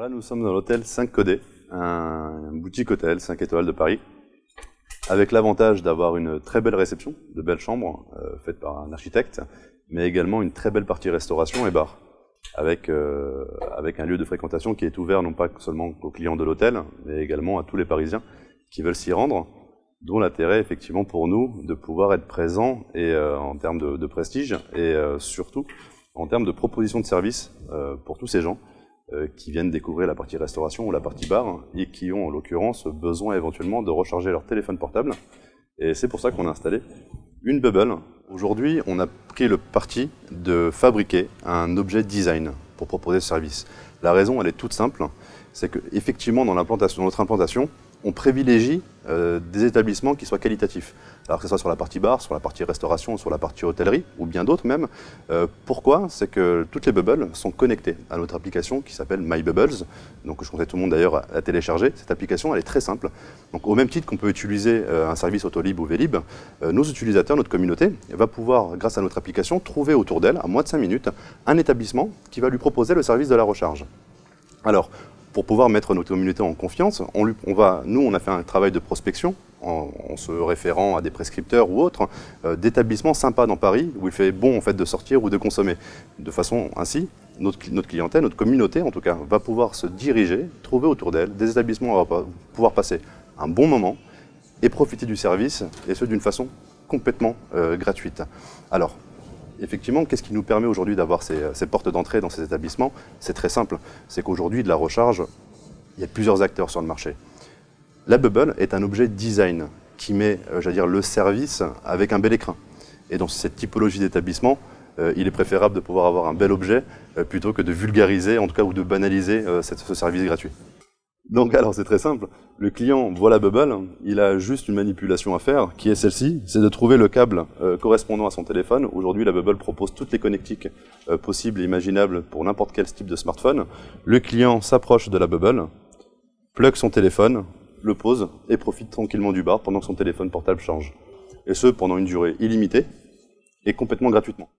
Là, nous sommes dans l'hôtel 5 Codé, un boutique hôtel 5 étoiles de Paris, avec l'avantage d'avoir une très belle réception, de belles chambres faites par un architecte, mais également une très belle partie restauration et bar, avec un lieu de fréquentation qui est ouvert non pas seulement aux clients de l'hôtel, mais également à tous les Parisiens qui veulent s'y rendre, dont l'intérêt effectivement pour nous de pouvoir être présents et, en termes de prestige et surtout en termes de proposition de service pour tous ces gens qui viennent découvrir la partie restauration ou la partie bar et qui ont en l'occurrence besoin éventuellement de recharger leur téléphone portable. Et c'est pour ça qu'on a installé une bubble. Aujourd'hui, on a pris le parti de fabriquer un objet design pour proposer ce service. La raison, elle est toute simple, c'est qu'effectivement dans notre implantation, on privilégie des établissements qui soient qualitatifs. Alors que ce soit sur la partie bar, sur la partie restauration, sur la partie hôtellerie, ou bien d'autres même. Pourquoi? C'est que toutes les bubbles sont connectées à notre application qui s'appelle My Bubbles. Donc je conseille tout le monde d'ailleurs à télécharger. Cette application, elle est très simple. Donc au même titre qu'on peut utiliser un service Autolib ou Vélib, nos utilisateurs, notre communauté, va pouvoir, grâce à notre application, trouver autour d'elle, à moins de 5 minutes, un établissement qui va lui proposer le service de la recharge. Alors, pour pouvoir mettre notre communauté en confiance, nous, on a fait un travail de prospection en se référant à des prescripteurs ou autres, d'établissements sympas dans Paris où il fait bon en fait, de sortir ou de consommer. De façon ainsi, notre clientèle, notre communauté en tout cas, va pouvoir se diriger, trouver autour d'elle des établissements où on va pouvoir passer un bon moment et profiter du service, et ce d'une façon complètement gratuite. Alors, effectivement, qu'est-ce qui nous permet aujourd'hui d'avoir ces portes d'entrée dans ces établissements? C'est très simple, c'est qu'aujourd'hui, de la recharge, il y a plusieurs acteurs sur le marché. La bubble est un objet design qui met, j'allais dire, le service avec un bel écrin. Et dans cette typologie d'établissement, il est préférable de pouvoir avoir un bel objet plutôt que de vulgariser, en tout cas, ou de banaliser ce service gratuit. Donc alors c'est très simple, le client voit la bubble, il a juste une manipulation à faire qui est celle-ci, c'est de trouver le câble correspondant à son téléphone. Aujourd'hui la bubble propose toutes les connectiques possibles et imaginables pour n'importe quel type de smartphone. Le client s'approche de la bubble, plug son téléphone, le pose et profite tranquillement du bar pendant que son téléphone portable charge. Et ce pendant une durée illimitée et complètement gratuitement.